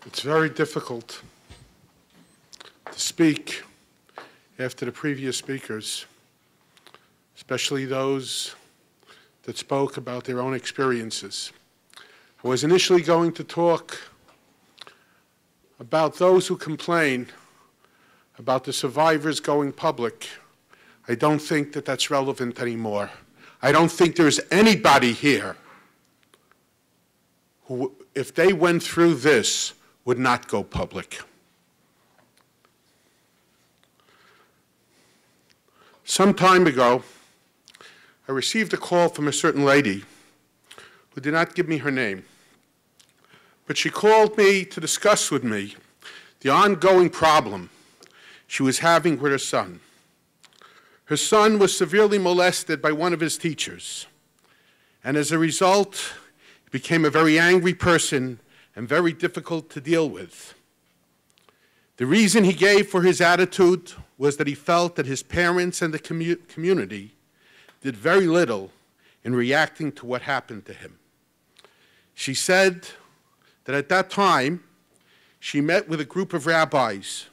It's very difficult to speak after the previous speakers, especially those that spoke about their own experiences. I was initially going to talk about those who complain about the survivors going public. I don't think that that's relevant anymore. I don't think there's anybody here who, if they went through this, would not go public. Some time ago, I received a call from a certain lady who did not give me her name, but she called me to discuss with me the ongoing problem she was having with her son. Her son was severely molested by one of his teachers, and as a result, he became a very angry person and very difficult to deal with. The reason he gave for his attitude was that he felt that his parents and the community did very little in reacting to what happened to him. She said that at that time, she met with a group of rabbis,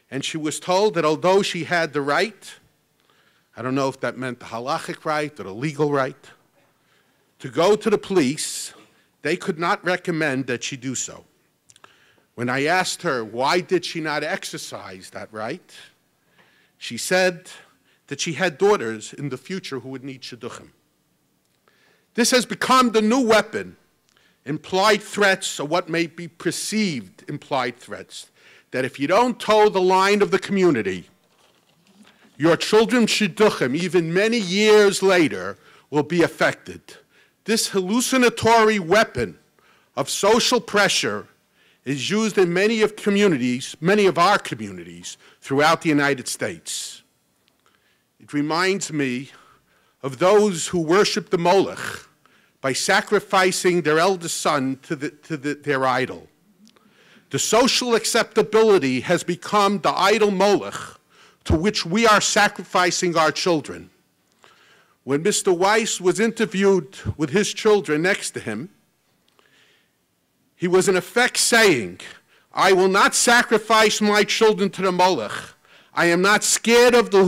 and she was told that although she had the right, I don't know if that meant the halachic right or the legal right, to go to the police, they could not recommend that she do so. When I asked her why did she not exercise that right, she said that she had daughters in the future who would need shidduchim. This has become the new weapon. Implied threats are what may be perceived implied threats, that if you don't toe the line of the community, your children's shidduchim, even many years later, will be affected. This hallucinatory weapon of social pressure is used in many of our communities throughout the United States. It reminds me of those who worship the Molech by sacrificing their eldest son to their idol. The social acceptability has become the idol Molech to which we are sacrificing our children. When Mr. Weiss was interviewed with his children next to him, he was in effect saying, I will not sacrifice my children to the Molech. I am not scared of the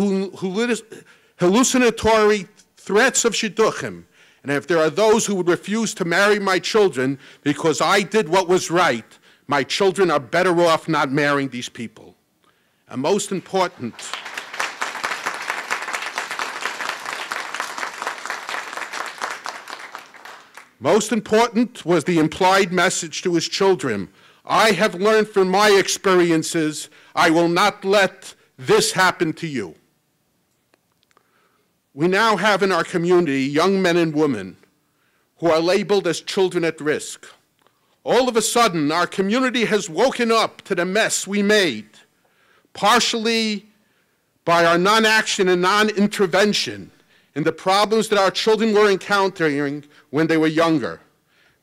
hallucinatory threats of shidduchim. And if there are those who would refuse to marry my children because I did what was right, my children are better off not marrying these people. And most important, was the implied message to his children. I have learned from my experiences, I will not let this happen to you. We now have in our community young men and women who are labeled as children at risk. All of a sudden, our community has woken up to the mess we made, partially by our non-action and non-intervention in the problems that our children were encountering when they were younger.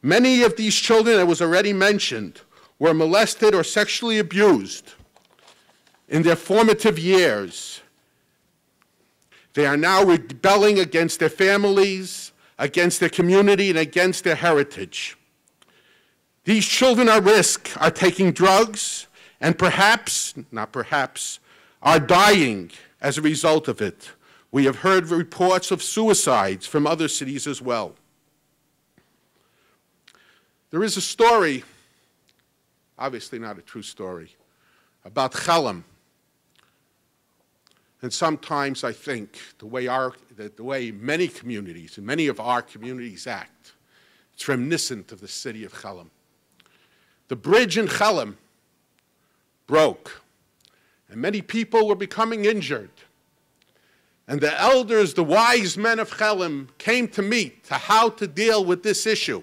Many of these children, as was already mentioned, were molested or sexually abused in their formative years. They are now rebelling against their families, against their community, and against their heritage. These children at risk are taking drugs and perhaps, not perhaps, are dying as a result of it. We have heard reports of suicides from other cities as well. There is a story, obviously not a true story, about Chelm. And sometimes I think the way many communities and many of our communities act, it's reminiscent of the city of Chelm. The bridge in Chelm broke, and many people were becoming injured. And the elders, the wise men of Chelm, came to meet to how to deal with this issue.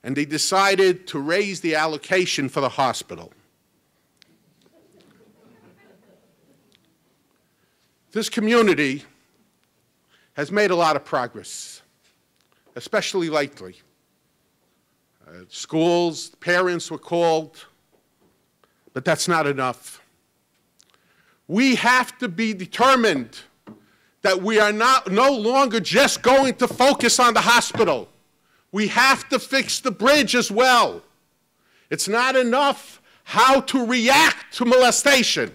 And they decided to raise the allocation for the hospital. This community has made a lot of progress, especially lately. Schools, parents were called, but that's not enough. We have to be determined that we are no longer just going to focus on the hospital. We have to fix the bridge as well. It's not enough how to react to molestation.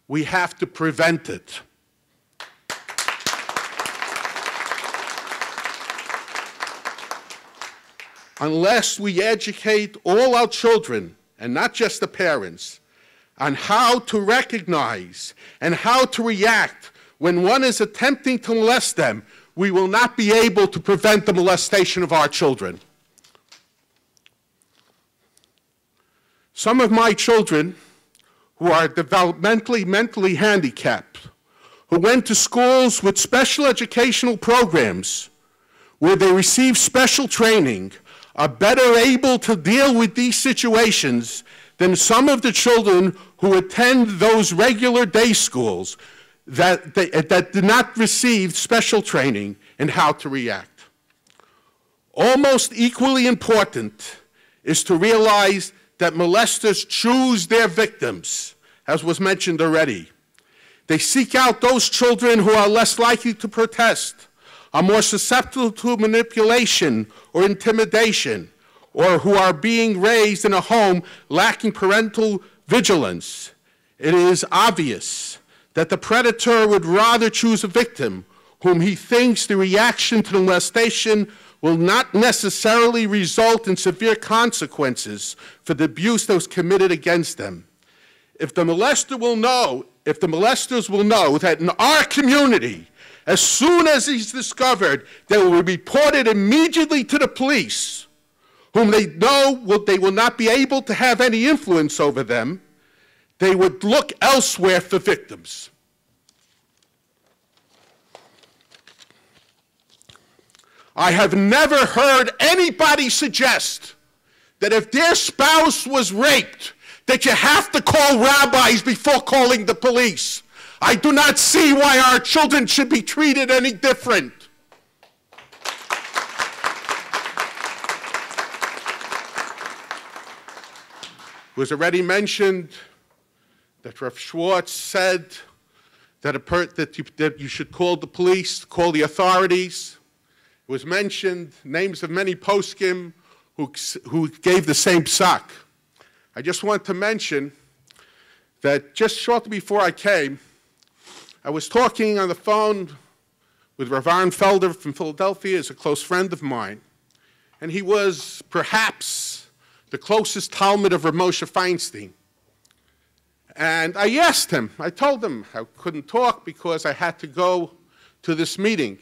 We have to prevent it. Unless we educate all our children, and not just the parents, on how to recognize and how to react when one is attempting to molest them, we will not be able to prevent the molestation of our children. Some of my children who are developmentally, mentally handicapped, who went to schools with special educational programs where they receive special training, are better able to deal with these situations than some of the children who attend those regular day schools that did not receive special training in how to react. Almost equally important is to realize that molesters choose their victims, as was mentioned already. They seek out those children who are less likely to protest, are more susceptible to manipulation or intimidation, or who are being raised in a home lacking parental vigilance. It is obvious that the predator would rather choose a victim whom he thinks the reaction to the molestation will not necessarily result in severe consequences for the abuse that was committed against them. If the molesters will know that in our community, as soon as he's discovered, they will be reported immediately to the police, whom they know they will not be able to have any influence over them, they would look elsewhere for victims. I have never heard anybody suggest that if their spouse was raped, that you have to call rabbis before calling the police. I do not see why our children should be treated any different. It was already mentioned that Rav Schwartz said that you should call the police, call the authorities. It was mentioned names of many poskim who gave the same psak. I just want to mention that just shortly before I came, I was talking on the phone with Rav Aaron Felder from Philadelphia, is a close friend of mine, and he was perhaps the closest Talmud of Rabbi Moshe Feinstein. And I asked him, I told him I couldn't talk because I had to go to this meeting.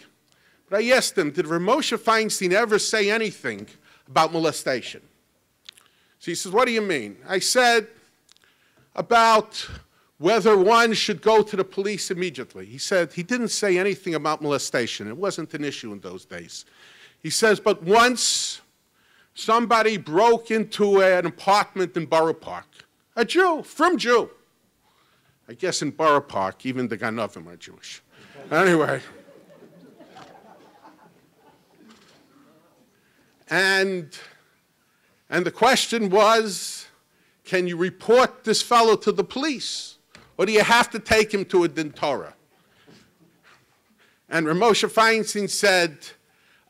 But I asked him, did Rabbi Moshe Feinstein ever say anything about molestation? So he says, what do you mean? I said, about whether one should go to the police immediately. He said he didn't say anything about molestation. It wasn't an issue in those days. He says, but once somebody broke into an apartment in Borough Park, a Jew, from Jew. I guess in Borough Park, even the Ganovim are Jewish. Anyway. And the question was, can you report this fellow to the police? Or do you have to take him to a din Torah? And Rav Moshe Feinstein said,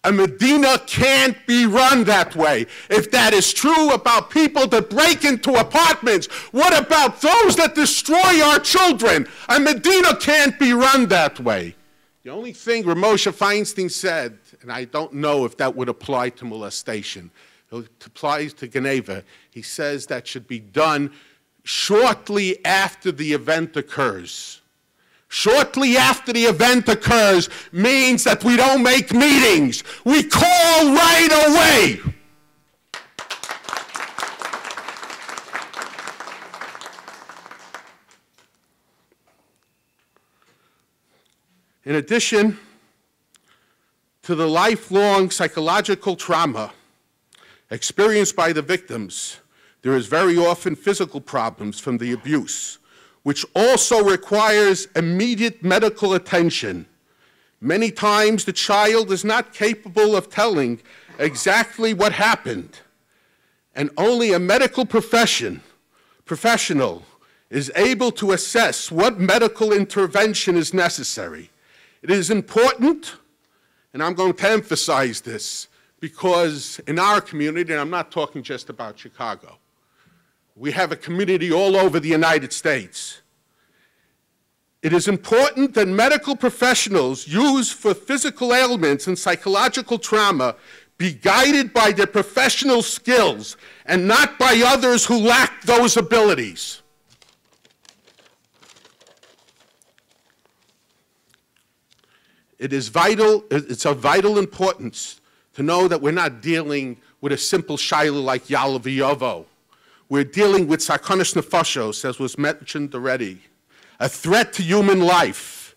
a Medina can't be run that way. If that is true about people that break into apartments, what about those that destroy our children? A Medina can't be run that way. The only thing Rav Moshe Feinstein said, and I don't know if that would apply to molestation, it applies to Geneva, he says that should be done shortly after the event occurs. Shortly after the event occurs means that we don't make meetings. We call right away. In addition to the lifelong psychological trauma experienced by the victims, there is very often physical problems from the abuse, which also requires immediate medical attention. Many times the child is not capable of telling exactly what happened, and only a medical professional is able to assess what medical intervention is necessary. It is important, and I'm going to emphasize this, because in our community, and I'm not talking just about Chicago, We have a community all over the United States. It is important that medical professionals used for physical ailments and psychological trauma be guided by their professional skills and not by others who lack those abilities. It's of vital importance to know that we're not dealing with a simple shaila like Yala v'Yovo. We're dealing with sarkonis nefashos, as was mentioned already, a threat to human life,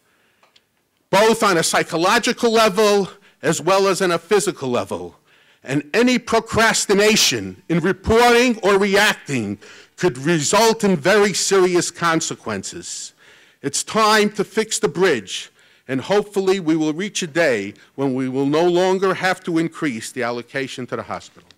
both on a psychological level as well as on a physical level. And any procrastination in reporting or reacting could result in very serious consequences. It's time to fix the bridge, and hopefully we will reach a day when we will no longer have to increase the allocation to the hospital.